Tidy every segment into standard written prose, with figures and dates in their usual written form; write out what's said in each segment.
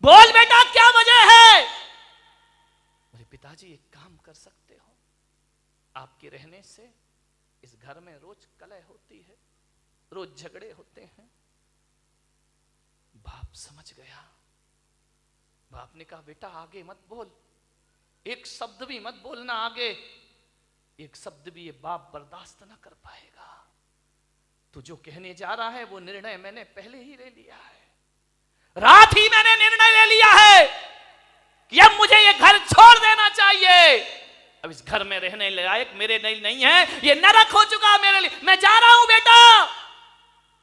बोल बेटा क्या वजह है? बोले पिताजी एक काम कर सकते हो, आपके रहने से इस घर में रोज कलह होती है, रोज झगड़े होते हैं। बाप समझ गया। बाप ने कहा बेटा आगे मत बोल, एक शब्द भी मत बोलना आगे, एक शब्द भी ये बाप बर्दाश्त ना कर पाएगा। तू जो कहने जा रहा है वो निर्णय मैंने पहले ही ले लिया है, रात ही मैंने निर्णय ले लिया है कि अब मुझे ये घर छोड़ देना चाहिए। अब इस घर में रहने लायक मेरे नहीं है, ये नरक हो चुका मेरे लिए, मैं जा रहा हूं बेटा।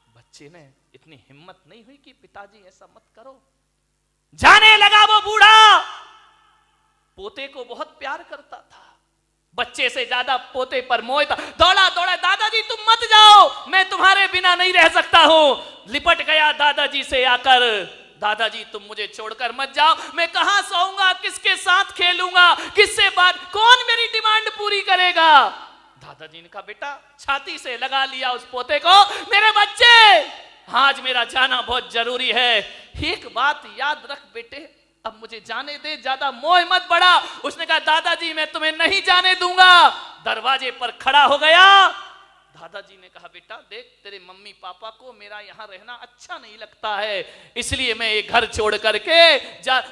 बच्चे ने इतनी हिम्मत नहीं हुई कि पिताजी ऐसा मत करो। जाने लगा वो बूढ़ा। पोते को बहुत प्यार करता था, बच्चे से ज्यादा पोते पर मोह था। दौड़ा दौड़ा, दादाजी तुम मत जाओ, मैं तुम्हारे बिना नहीं रह सकता हूं। लिपट गया दादाजी से आकर, दादाजी तुम मुझे छोड़कर मत जाओ, मैं कहां सोऊंगा, किसके साथ खेलूंगा, किससे बात, कौन मेरी डिमांड पूरी करेगा। दादाजी ने कहा बेटा, छाती से लगा लिया उस पोते को, मेरे बच्चे आज मेरा जाना बहुत जरूरी है, एक बात याद रख बेटे, अब मुझे जाने दे, ज्यादा मोह मत बढ़ा। उसने कहा दादाजी मैं तुम्हें नहीं जाने दूंगा। दरवाजे पर खड़ा हो गया। दादाजी ने कहा बेटा देख, तेरे मम्मी पापा को मेरा यहाँ रहना अच्छा नहीं लगता है, इसलिए मैं ये घर छोड़ करके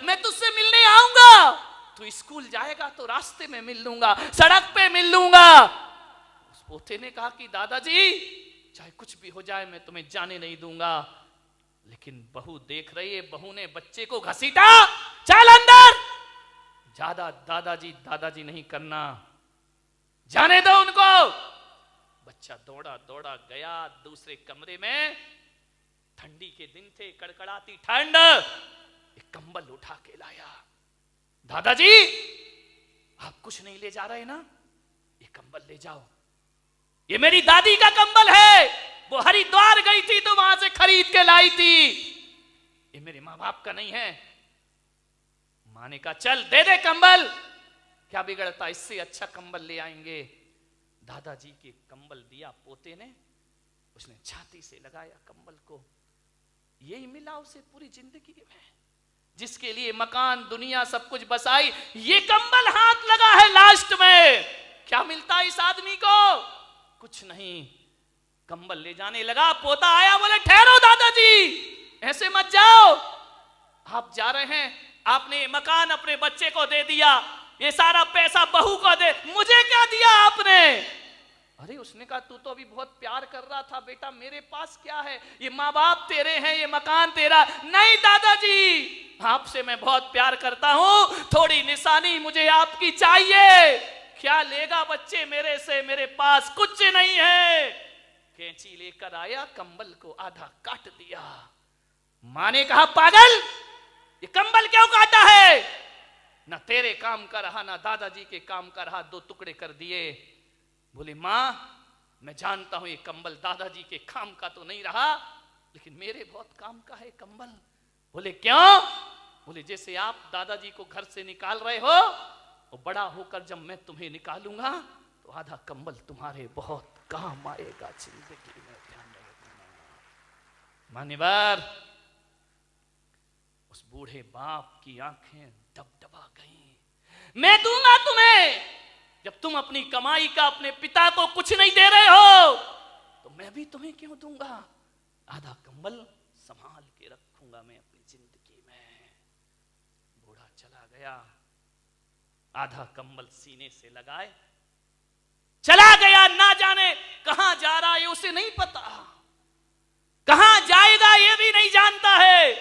मैं तुझसे मिलने आऊंगा। तू स्कूल जाएगा तो रास्ते में मिल लूंगा, सड़क पे मिल लूंगा। उस पोते ने कहा कि दादाजी चाहे कुछ भी हो जाए मैं तुम्हें जाने नहीं दूंगा। लेकिन बहू देख रही है, बहू ने बच्चे को घसीटा, चल अंदर। ज्यादा दादाजी दादाजी नहीं करना, जाने दो उनको। बच्चा दौड़ा दौड़ा गया दूसरे कमरे में। ठंडी के दिन थे, कड़कड़ाती ठंड। एक कंबल उठा के लाया। दादाजी आप कुछ नहीं ले जा रहे ना, ये कंबल ले जाओ, ये मेरी दादी का कंबल है, वो हरिद्वार गई थी तो वहां से खरीद के लाई थी, ये मेरे मां बाप का नहीं है। मां ने कहा चल दे दे कंबल, क्या बिगड़ता, इससे अच्छा कंबल ले आएंगे। दादाजी के कंबल दिया पोते ने, उसने छाती से लगाया कंबल को। यही मिला उसे पूरी जिंदगी में, जिसके लिए मकान दुनिया सब कुछ बसाई, ये कंबल हाथ लगा है लास्ट में। क्या मिलता इस आदमी को? कुछ नहीं। कंबल ले जाने लगा, पोता आया, बोले ठहरो दादाजी, ऐसे मत जाओ, आप जा रहे हैं, आपने मकान अपने बच्चे को दे दिया, ये सारा पैसा बहू को दे, मुझे क्या दिया आपने? अरे उसने कहा तू तो अभी बहुत प्यार कर रहा था बेटा, मेरे पास क्या है, ये माँ बाप तेरे हैं, ये मकान तेरा। नहीं दादाजी, आपसे मैं बहुत प्यार करता हूं, थोड़ी निशानी मुझे आपकी चाहिए। क्या लेगा बच्चे मेरे से, मेरे पास कुछ नहीं है। कैंची लेकर आया, कंबल को आधा काट दिया। मां ने कहा पागल, ये कंबल क्यों काटा है? ना तेरे काम का रहा ना दादाजी के काम का रहा, दो टुकड़े कर दिए। बोले मां मैं जानता हूं ये कंबल दादाजी के काम का तो नहीं रहा, लेकिन मेरे बहुत काम का है कंबल। बोले क्यों? बोले जैसे आप दादाजी को घर से निकाल रहे हो, और बड़ा होकर जब मैं तुम्हें निकालूंगा तो आधा कंबल तुम्हारे बहुत काम आएगा जिंदगी में, ध्यान रखना। मान्यवर, उस बूढ़े बाप की आंखें डबडबा गईं। मैं दूंगा तुम्हें, जब तुम अपनी कमाई का अपने पिता को कुछ नहीं दे रहे हो तो मैं भी तुम्हें क्यों दूंगा? आधा कंबल संभाल के रखूंगा मैं अपनी जिंदगी में। बूढ़ा चला गया, आधा कंबल सीने से लगाए चला गया। ना जाने कहां जा रहा है उसे नहीं पता, कहां जाएगा ये भी नहीं जानता है।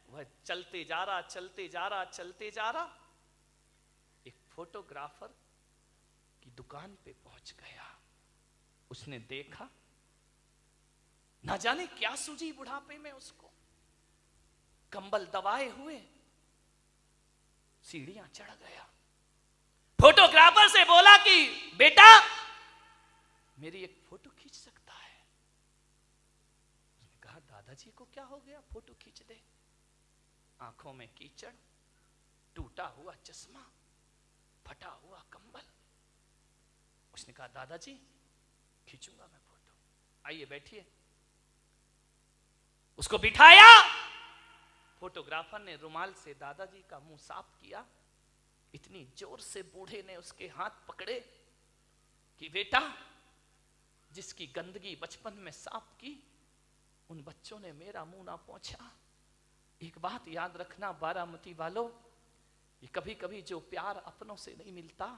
वह चलते जा रहा, चलते जा रहा, चलते जा रहा, एक फोटोग्राफर की दुकान पे पहुंच गया। उसने देखा, ना जाने क्या सूझी बुढ़ापे में उसको, कंबल दबाए हुए सीढ़ियां चढ़ गया। फोटोग्राफर से बोला कि बेटा मेरी एक फोटो खींच सकता है? उसने कहा दादाजी को क्या हो गया, फोटो खींच दे। आंखों में कीचड़, टूटा हुआ चश्मा, फटा हुआ कंबल। उसने कहा दादाजी खींचूंगा मैं फोटो, आइए बैठिए। उसको बिठाया, फोटोग्राफर ने रुमाल से दादाजी का मुंह साफ किया। इतनी जोर से बूढ़े ने उसके हाथ पकड़े कि बेटा, जिसकी गंदगी बचपन में साफ की, उन बच्चों ने मेरा मुंह ना पोंछा। एक बात याद रखना बारामती वालों, ये कभी कभी जो प्यार अपनों से नहीं मिलता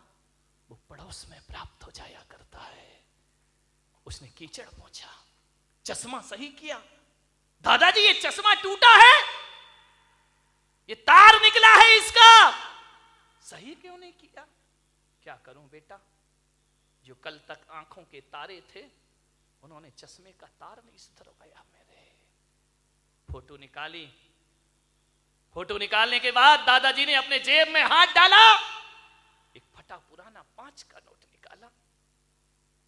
वो पड़ोस में प्राप्त हो जाया करता है। उसने कीचड़ पोंछा, चश्मा सही किया। दादाजी ये चश्मा टूटा है, ये तार निकला है इसका, सही क्यों नहीं किया? क्या करूं बेटा, जो कल तक आंखों के तारे थे उन्होंने चश्मे का तार नहीं सुधरवाया मेरे। फोटो निकाली। फोटो निकालने के बाद दादाजी ने अपने जेब में हाथ डाला, एक फटा पुराना 5 का नोट निकाला।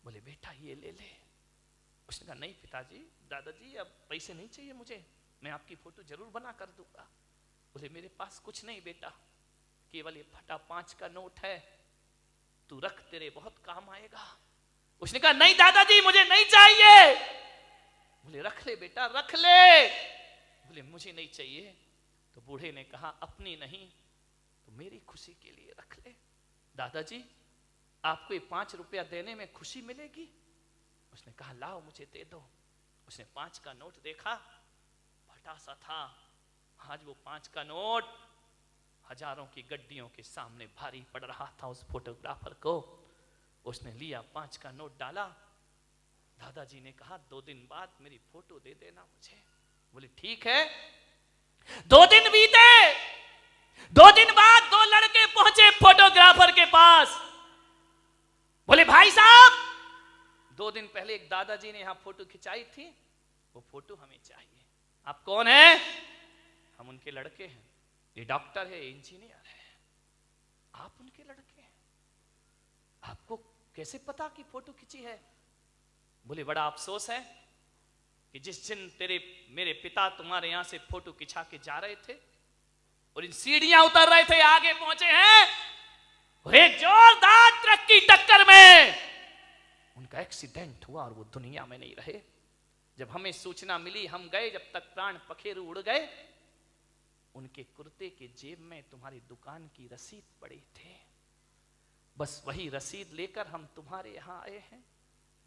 बोले बेटा ये ले ले। उसने कहा नहीं पिताजी, दादाजी अब पैसे नहीं चाहिए मुझे, मैं आपकी फोटो जरूर बना कर दूंगा। बोले मेरे पास कुछ नहीं बेटा, केवल ये फटा 5 का नोट है, तू रख, तेरे बहुत काम आएगा। उसने कहा नहीं दादाजी मुझे नहीं चाहिए। बोले रख ले बेटा रख ले। बोले मुझे नहीं चाहिए। तो बूढ़े ने कहा अपनी नहीं तो मेरी खुशी के लिए रख ले। दादाजी आपको ये 5 रुपया देने में खुशी मिलेगी? उसने कहा लाओ मुझे दे दो। उसने 5 का नोट देखा, फटा सा था। आज वो 5 का नोट हजारों की गड्डियों के सामने भारी पड़ रहा था उस फोटोग्राफर को। उसने लिया 5 का नोट डाला। दादाजी ने कहा 2 दिन बाद मेरी फोटो दे देना मुझे। बोले ठीक है। 2 दिन बीते। 2 दिन बाद 2 लड़के पहुंचे फोटोग्राफर के पास। बोले भाई साहब 2 दिन पहले एक दादाजी ने यहां फोटो खिंचाई थी, वो फोटो हमें चाहिए। आप कौन है? हम उनके लड़के हैं। ये डॉक्टर है, इंजीनियर है, आप उनके लड़के हैं, आपको कैसे पता कि फोटो खिंची है? बोले बड़ा अफसोस है कि जिस दिन मेरे पिता तुम्हारे यहां से फोटो खिंचा के जा रहे थे और इन सीढ़ियां उतर रहे थे, आगे पहुंचे हैं और एक जोरदार ट्रक की टक्कर में उनका एक्सीडेंट हुआ और वो दुनिया में नहीं रहे। जब हमें सूचना मिली हम गए, जब तक प्राण पखेरु उड़ गए, उनके कुर्ते के जेब में तुम्हारी दुकान की रसीद पड़ी थी। बस वही रसीद लेकर हम तुम्हारे यहां आए हैं।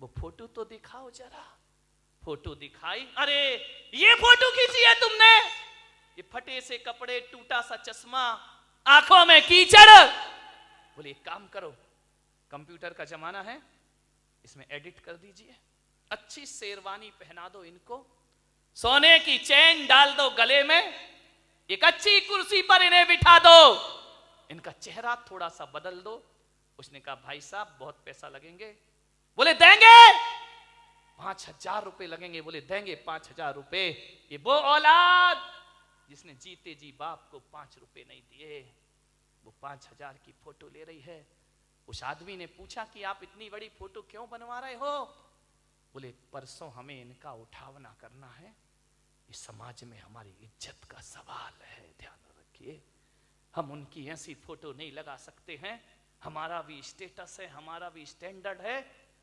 वो फोटो तो दिखाओ जरा। फोटो दिखाई। अरे ये फोटो खींची है तुमने? ये फटे से कपड़े, टूटा सा चश्मा, आंखों में कीचड़। बोले एक काम करो, कंप्यूटर का जमाना है, इसमें एडिट कर दीजिए, अच्छी शेरवानी पहना दो इनको, सोने की चेन डाल दो गले में, एक अच्छी कुर्सी पर इन्हें बिठा दो, इनका चेहरा थोड़ा सा बदल दो। उसने कहा भाई साहब बहुत पैसा लगेंगे। बोले देंगे 5,000 रुपए लगेंगे। बोले देंगे 5,000 रुपए। ये वो औलाद जिसने जीते जी बाप को 5 रुपए नहीं दिए, वो 5,000 की फोटो ले रही है। उस आदमी ने पूछा कि आप इतनी बड़ी फोटो क्यों बनवा रहे हो? बोले परसों हमें इनका उठावना करना है, इस समाज में हमारी इज्जत का सवाल है, ध्यान रखिए। हम उनकी ऐसी फोटो नहीं लगा सकते हैं, हमारा भी स्टेटस है, हमारा भी स्टैंडर्ड है,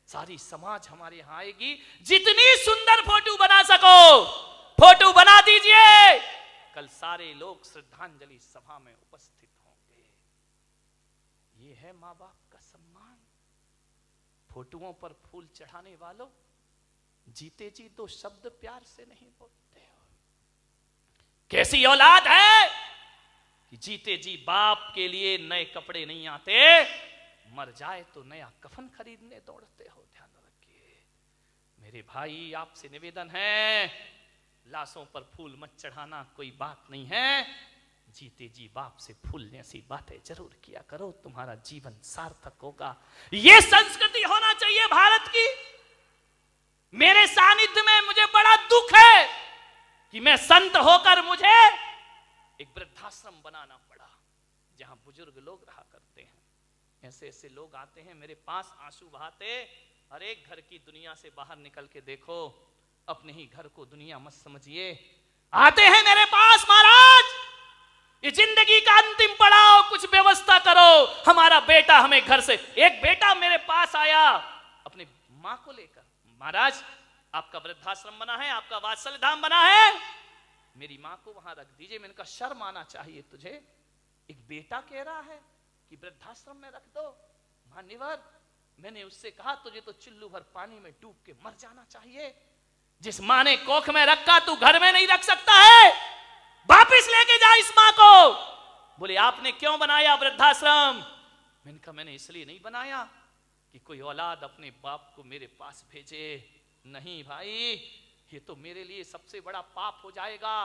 सारी समाज हमारे यहां आएगी। जितनी सुंदर फोटो बना सको फोटो बना दीजिए, कल सारे लोग श्रद्धांजलि सभा में उपस्थित होंगे। ये है माँ बाप का सम्मान। फोटोओं पर फूल चढ़ाने वालों, जीते जी 2 शब्द प्यार से नहीं बोलते हो। कैसी औलाद है कि जीते जी बाप के लिए नए कपड़े नहीं आते, मर जाए तो नया कफन खरीदने दौड़ते हो। ध्यान रखिए मेरे भाई, आपसे निवेदन है, लाशों पर फूल मत चढ़ाना, कोई बात नहीं है। जीते जी बाप से फूल जैसी बातें जरूर किया करो, तुम्हारा जीवन सार्थक होगा। यह संस्कृति होना चाहिए भारत की। मेरे सानिध्य में मुझे बड़ा दुख है कि मैं संत होकर मुझे एक वृद्धाश्रम बनाना पड़ा जहां बुजुर्ग लोग रहा करते हैं। ऐसे ऐसे लोग आते हैं मेरे पास आंसू बहाते, हर एक घर की दुनिया से बाहर निकल के देखो, अपने ही घर को दुनिया मत समझिए। आते हैं मेरे पास, महाराज ये जिंदगी का अंतिम पड़ाव, कुछ व्यवस्था करो, हमारा बेटा हमें घर से। एक बेटा मेरे पास आया अपनी माँ को लेकर, महाराज आपका वृद्धाश्रम बना है, आपका वात्सल्य धाम बना है, मेरी माँ को वहां रख दीजिए। मैंने कहा शर्म आना चाहिए तुझे, एक बेटा कह रहा है कि वृद्धाश्रम में रख दो। मान्यवर, मैंने उससे कहा तुझे तो चुल्लू भर पानी में डूब के मर जाना चाहिए। जिस माँ ने कोख में रखा तू घर में नहीं रख सकता है, वापिस लेके जा इस माँ को। बोले आपने क्यों बनाया वृद्धाश्रम? मैंने कहा मैंने इसलिए नहीं बनाया कि कोई औलाद अपने बाप को मेरे पास भेजे। नहीं भाई, ये तो मेरे लिए सबसे बड़ा पाप हो जाएगा।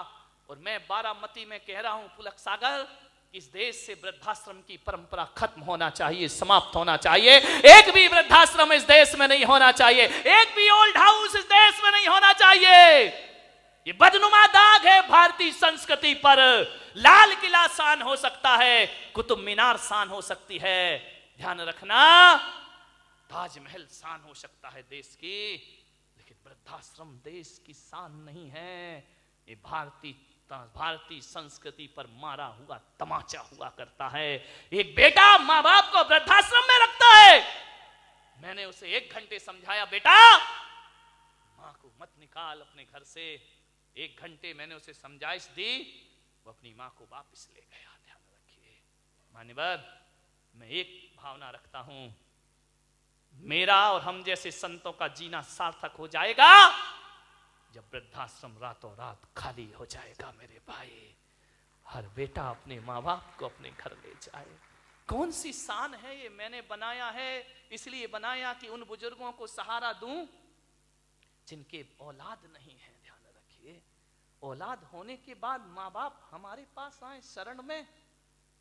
और मैं बारामती में कह रहा हूं पुलक सागर, इस देश से वृद्धाश्रम की परंपरा खत्म होना चाहिए, समाप्त होना चाहिए। एक भी वृद्धाश्रम इस देश में नहीं होना चाहिए, एक भी ओल्ड हाउस इस देश में नहीं होना चाहिए। ये बदनुमा दाग है भारतीय संस्कृति पर। लाल किला शान हो सकता है, कुतुब मीनार शान हो सकती है, ध्यान रखना ताजमहल शान हो सकता है देश की, लेकिन वृद्धाश्रम देश की शान नहीं है। ये भारतीय संस्कृति पर मारा हुआ तमाचा हुआ करता है। एक बेटा माँ बाप को वृद्धाश्रम में रखता है। मैंने उसे 1 घंटे समझाया, बेटा माँ को मत निकाल अपने घर से। 1 घंटे मैंने उसे समझाइश दी, वो अपनी माँ को वापस ले गया। ध्यान रखिए मान्यवर, मैं एक भावना रखता हूं, मेरा और हम जैसे संतों का जीना सार्थक हो जाएगा जब वृद्धाश्रम रातों रात खाली हो जाएगा। मेरे भाई, हर बेटा अपने माँ बाप को अपने घर ले जाए। कौन सी शान है ये? मैंने बनाया है इसलिए बनाया कि उन बुजुर्गों को सहारा दूं जिनके औलाद नहीं है। ध्यान रखिए, औलाद होने के बाद माँ बाप हमारे पास आए शरण में,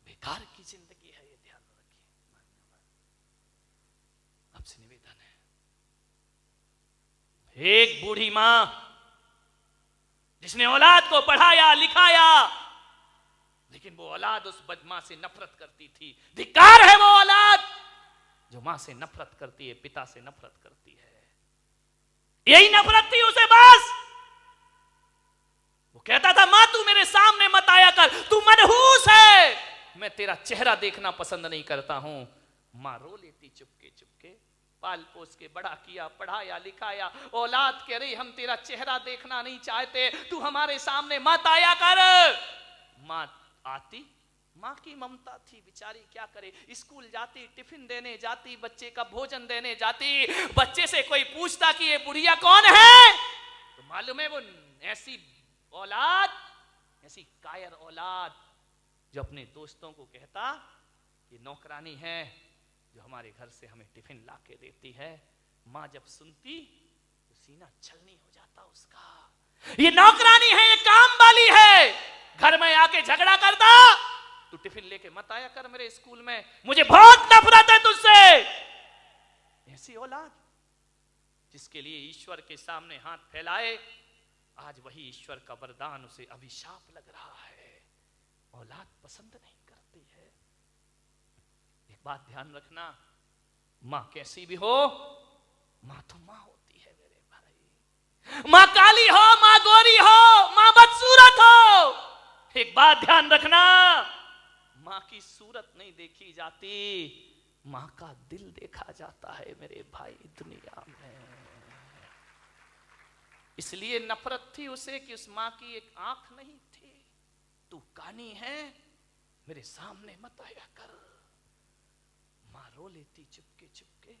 बेकार की जिंदगी है ये। ध्यान रखिए, आपसे निवेदन है, एक बूढ़ी मां जिसने औलाद को पढ़ाया लिखाया, लेकिन वो औलाद उस बदमां से नफरत करती थी। धिक्कार है वो औलाद जो मां से नफरत करती है, पिता से नफरत करती है। यही नफरत थी उसे बस। वो कहता था मां तू मेरे सामने मत आया कर, तू मनहूस है, मैं तेरा चेहरा देखना पसंद नहीं करता हूं। मां रो लेती चुपके चुपके, पाल पोस के बड़ा किया, पढ़ाया लिखाया। औलाद कह रही हम तेरा चेहरा देखना नहीं चाहते, तू हमारे सामने मत आया कर। मां आती, मां की ममता थी बेचारी, क्या करे, स्कूल जाती, टिफिन देने जाती, बच्चे का भोजन देने जाती। बच्चे से कोई पूछता कि ये बुढ़िया कौन है, तो मालूम है वो ऐसी औलाद, ऐसी कायर औलाद जो अपने दोस्तों को कहता कि नौकरानी है जो हमारे घर से हमें टिफिन ला के देती है। मां जब सुनती तो सीना छलनी हो जाता उसका। ये नौकरानी है, ये काम वाली है, घर में आके झगड़ा करता, तू टिफिन लेके मत आया कर मेरे स्कूल में, मुझे बहुत नफरत है तुझसे। ऐसी औलाद जिसके लिए ईश्वर के सामने हाथ फैलाए, आज वही ईश्वर का वरदान उसे अभिशाप लग रहा है। औलाद पसंद नहीं करती है। एक बात ध्यान रखना, मां कैसी भी हो, मां तो मां होती है मेरे भाई। मां काली हो, मां गोरी हो, मां बदसूरत हो, एक बात ध्यान रखना, मां की सूरत नहीं देखी जाती, मां का दिल देखा जाता है मेरे भाई दुनिया में। इसलिए नफरत थी उसे कि उस मां की एक आंख नहीं थी। तू कानी है, मेरे सामने मत आया कर। मां रो लेती चुपके चुपके,